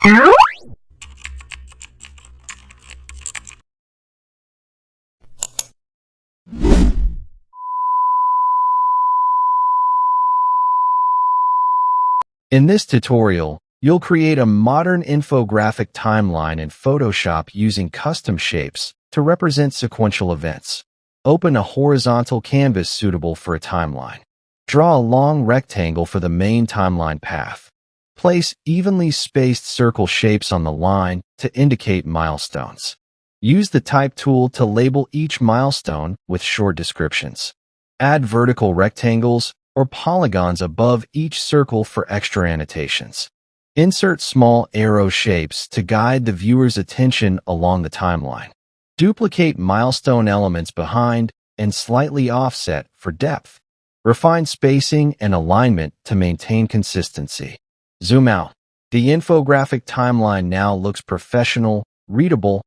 In this tutorial, you'll create a modern infographic timeline in Photoshop using custom shapes to represent sequential events. Open a horizontal canvas suitable for a timeline. Draw a long rectangle for the main timeline path. Place evenly spaced circle shapes on the line to indicate milestones. Use the Type tool to label each milestone with short descriptions. Add vertical rectangles or polygons above each circle for extra annotations. Insert small arrow shapes to guide the viewer's attention along the timeline. Duplicate milestone elements behind and slightly offset for depth. Refine spacing and alignment to maintain consistency. Zoom out. The infographic timeline now looks professional, readable,